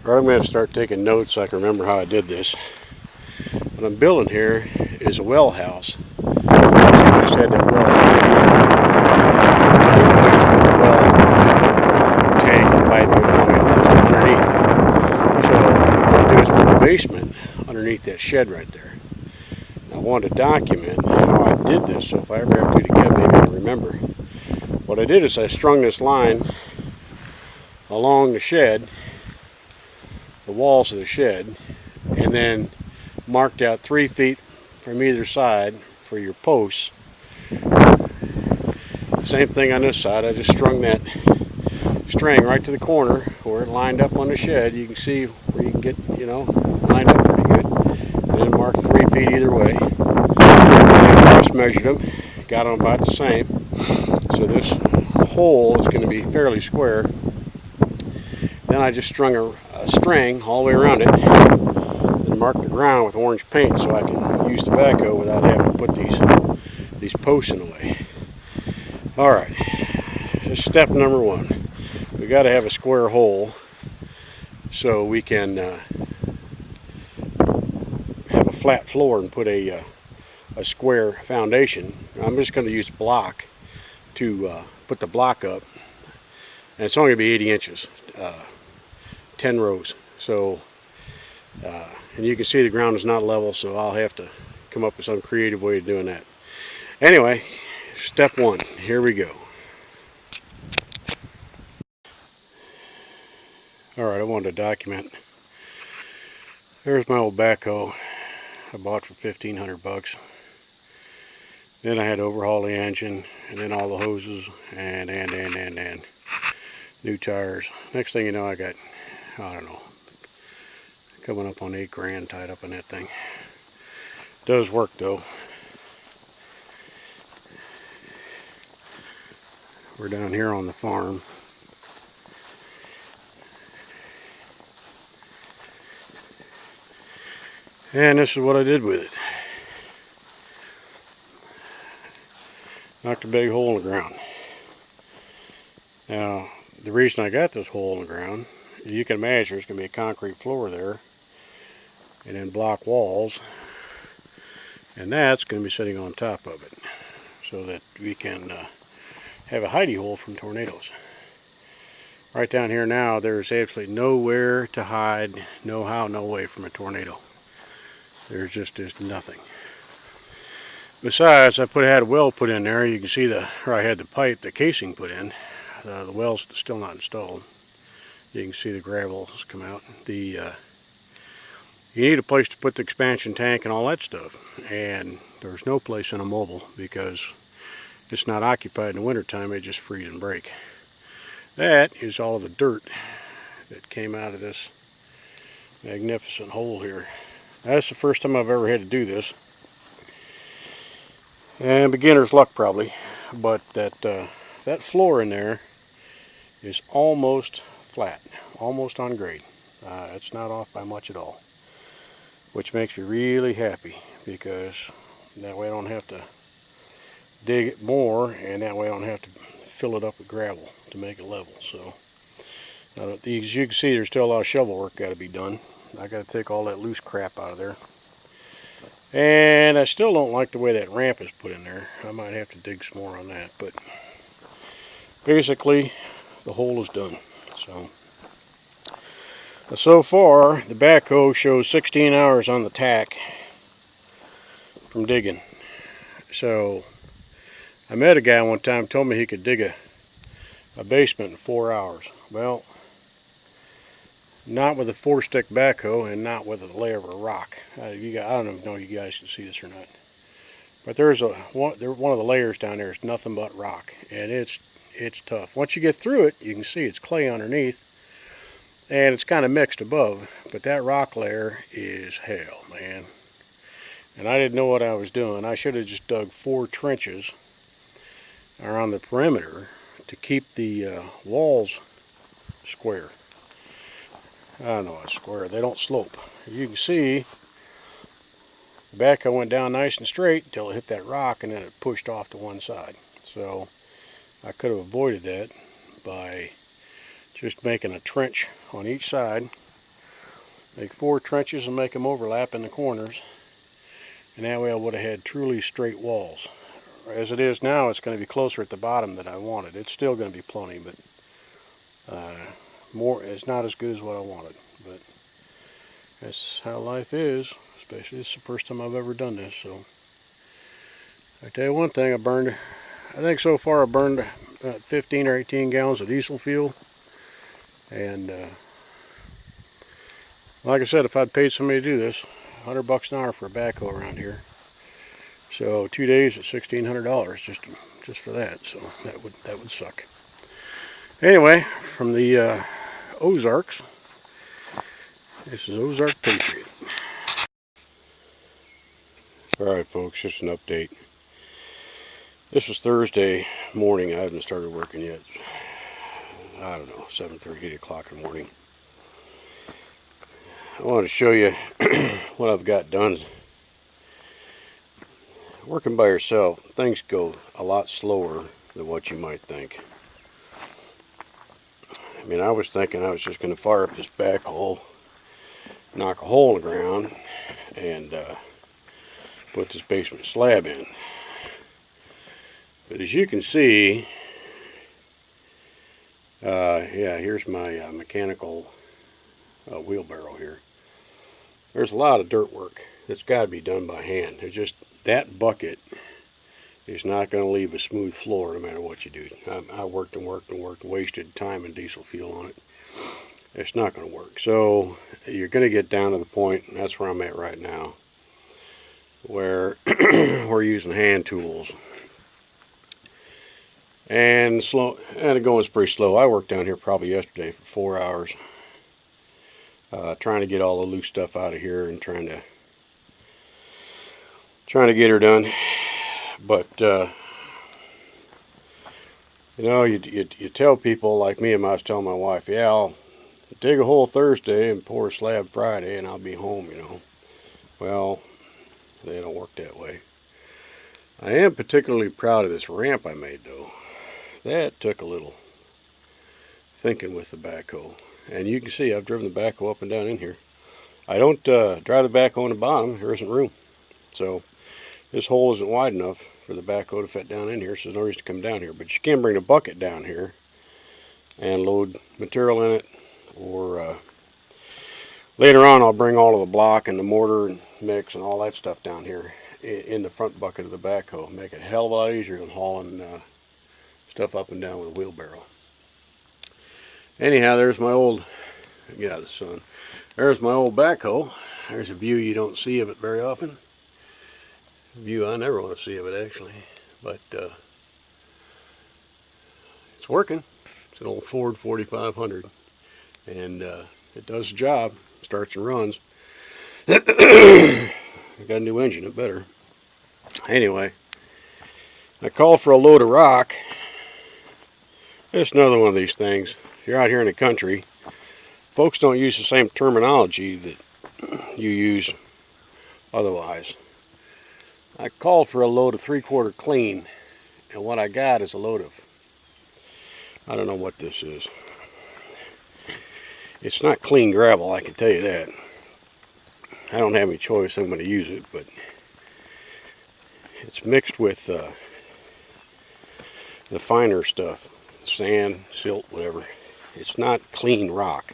Alright, I'm going to start taking notes so I can remember how I did this. What I'm building here is a well house. I just had that well tank and pipe underneath. So what I do is put the basement underneath that shed right there. I wanted to document how I did this, so if I ever have to do it again, maybe I remember. What I did is I strung this line along the shed, the walls of the shed, and then marked out 3 feet from either side for your posts. Same thing on this side. I just strung that string right to the corner where it lined up on the shed. You can see where you can get, lined up pretty good. And then marked 3 feet either way. And cross measured them, got them about the same. So this hole is going to be fairly square. Then I just strung a string all the way around it and marked the ground with orange paint so I can use the backhoe without having to put these posts in the way. Alright, this is step number 1. We got to have a square hole so we can have a flat floor and put a square foundation. I'm just going to use block to put the block up, and it's only going to be 80 inches, 10 rows. So, and you can see the ground is not level, so I'll have to come up with some creative way of doing that. Anyway, step 1, here we go. Alright, I wanted to document. There's my old backhoe I bought for 1,500 bucks. Then I had to overhaul the engine, and then all the hoses, and new tires. Next thing you know, I got, I don't know, coming up on $8 grand tied up in that thing. Does work though. We're down here on the farm. And this is what I did with it. Knocked a big hole in the ground. Now, the reason I got this hole in the ground, you can imagine there's going to be a concrete floor there, and then block walls, and that's going to be sitting on top of it, so that we can have a hidey hole from tornadoes. Right down here now, there's absolutely nowhere to hide, no how, no way from a tornado. There's just nothing. Besides, I had a well put in there. You can see I had the casing put in. The well's still not installed. You can see the gravel has come out. You need a place to put the expansion tank and all that stuff. And there's no place in a mobile because it's not occupied in the wintertime. It just freeze and break. That is all the dirt that came out of this magnificent hole here. That's the first time I've ever had to do this. And beginner's luck probably. But that floor in there is almost flat, almost on grade. It's not off by much at all, which makes me really happy because that way I don't have to dig it more, and that way I don't have to fill it up with gravel to make it level. So now, as you can see, there's still a lot of shovel work got to be done. I got to take all that loose crap out of there. And I still don't like the way that ramp is put in there. I might have to dig some more on that, but basically the hole is done. So far the backhoe shows 16 hours on the tack from digging. So I met a guy one time, told me he could dig a basement in 4 hours. Well, not with a 4-stick backhoe and not with a layer of a rock. I don't know if you guys can see this or not, but there's one of the layers down there is nothing but rock, and it's tough. Once you get through it, you can see it's clay underneath, and it's kind of mixed above, but that rock layer is hell, man. And I didn't know what I was doing. I should have just dug 4 trenches around the perimeter to keep the walls square. I don't know, square. They don't slope. You can see the backhoe went down nice and straight until it hit that rock, and then it pushed off to one side. So I could have avoided that by just making a trench on each side make 4 trenches and make them overlap in the corners, and that way I would have had truly straight walls. As it is now, it's going to be closer at the bottom than I wanted. It's still going to be plenty, but it's not as good as what I wanted. But that's how life is, especially it's the first time I've ever done this. So I tell you one thing, I think so far I burned about 15 or 18 gallons of diesel fuel. And like I said, if I'd paid somebody to do this, $100 an hour for a backhoe around here. So 2 days at $1,600 just for that. So that would suck. Anyway, from the Ozarks, this is Ozark Patriot. Alright folks, just an update. This was Thursday morning. I haven't started working yet. I don't know, 7:30, 8 o'clock in the morning. I want to show you what I've got done. Working by yourself, things go a lot slower than what you might think. I mean, I was thinking I was just going to fire up this backhoe, knock a hole in the ground, and put this basement slab in. But as you can see, yeah, here's my mechanical wheelbarrow here. There's a lot of dirt work that's got to be done by hand. There's just that bucket is not going to leave a smooth floor no matter what you do. I worked and worked and worked, wasted time and diesel fuel on it. It's not going to work. So you're going to get down to the point, and that's where I'm at right now, where we're using hand tools. And it goes pretty slow. I worked down here probably yesterday for 4 hours, trying to get all the loose stuff out of here and trying to get her done. But you know, you tell people like me, and I was telling my wife, yeah, I'll dig a hole Thursday and pour a slab Friday, and I'll be home. You know, well, they don't work that way. I am particularly proud of this ramp I made, though. That took a little thinking with the backhoe. And you can see I've driven the backhoe up and down in here. I don't drive the backhoe on the bottom. There isn't room. So this hole isn't wide enough for the backhoe to fit down in here, so there's no reason to come down here. But you can bring a bucket down here and load material in it. Or later on I'll bring all of the block and the mortar and mix and all that stuff down here in the front bucket of the backhoe. Make it a hell of a lot easier than hauling stuff up and down with a wheelbarrow. Anyhow, there's my old, get out of the sun, there's my old backhoe. There's a view you don't see of it very often. A view I never want to see of it, actually. But it's working. It's an old Ford 4500. And it does the job. Starts and runs. I got a new engine, it better. Anyway, I called for a load of rock. It's another one of these things. If you're out here in the country, folks don't use the same terminology that you use otherwise. I called for a load of 3/4 clean, and what I got is a load of, I don't know what this is. It's not clean gravel, I can tell you that. I don't have any choice, I'm going to use it, but it's mixed with the finer stuff. Sand, silt, whatever. It's not clean rock.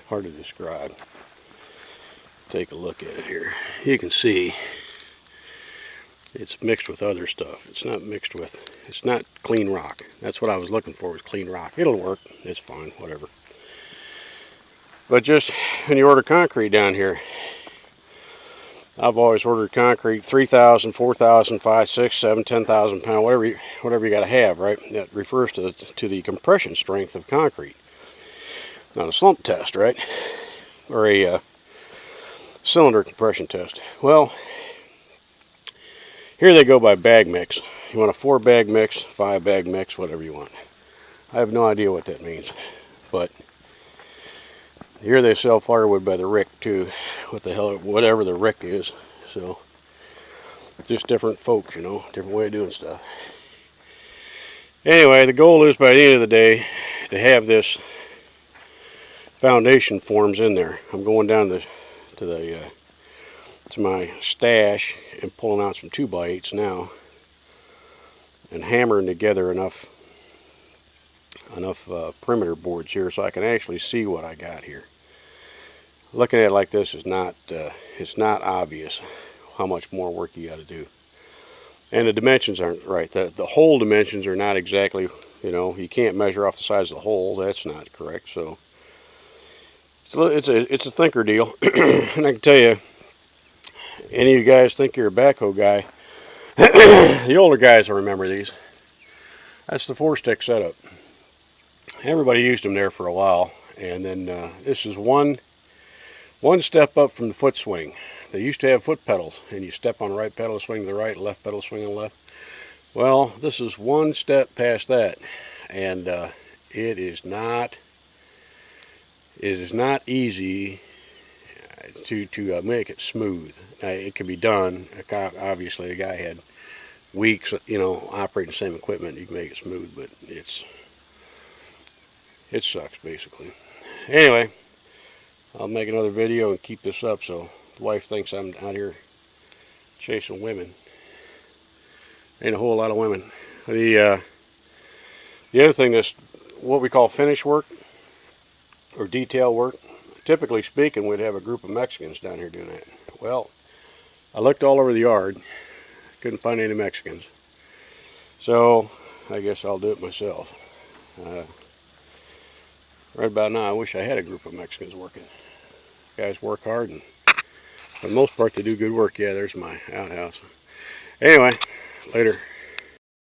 Hard to describe. Take a look at it here. You can see it's mixed with other stuff. It's not clean rock. That's what I was looking for, was clean rock. It'll work. It's fine, whatever. But just when you order concrete down here, I've always ordered concrete 3,000, 4,000, 5, 6, 7, 10,000 pound, whatever you got to have, right? That refers to the compression strength of concrete. Not a slump test, right? Or a cylinder compression test. Well, here they go by bag mix. You want a 4-bag mix, 5-bag mix, whatever you want. I have no idea what that means, but here they sell firewood by the rick too. What the hell, whatever the rick is. So, just different folks, you know, different way of doing stuff. Anyway, the goal is by the end of the day to have this foundation forms in there. I'm going down to my stash and pulling out some 2x8s now and hammering together enough perimeter boards here so I can actually see what I got here. Looking at it like this is not it's not obvious how much more work you got to do, and the dimensions aren't right. The hole dimensions are not exactly, you know, you can't measure off the size of the hole. That's not correct. So it's a thinker deal. And I can tell you, any of you guys think you're a backhoe guy, the older guys will remember these. That's the 4-stick setup. Everybody used them there for a while, and then this is one step up from the foot swing. They used to have foot pedals, and you step on the right pedal, swing to the right, left pedal, swing to the left. Well, this is one step past that, and it is not easy to make it smooth. It can be done. Obviously, the guy had weeks, you know, operating the same equipment. You can make it smooth, but it sucks basically. Anyway, I'll make another video and keep this up so the wife thinks I'm out here chasing women. Ain't a whole lot of women. The other thing is what we call finish work or detail work. Typically speaking, we'd have a group of Mexicans down here doing that. Well, I looked all over the yard, couldn't find any Mexicans, so I guess I'll do it myself. Right about now, I wish I had a group of Mexicans working. Guys work hard, and for the most part, they do good work. Yeah, there's my outhouse. Anyway, later.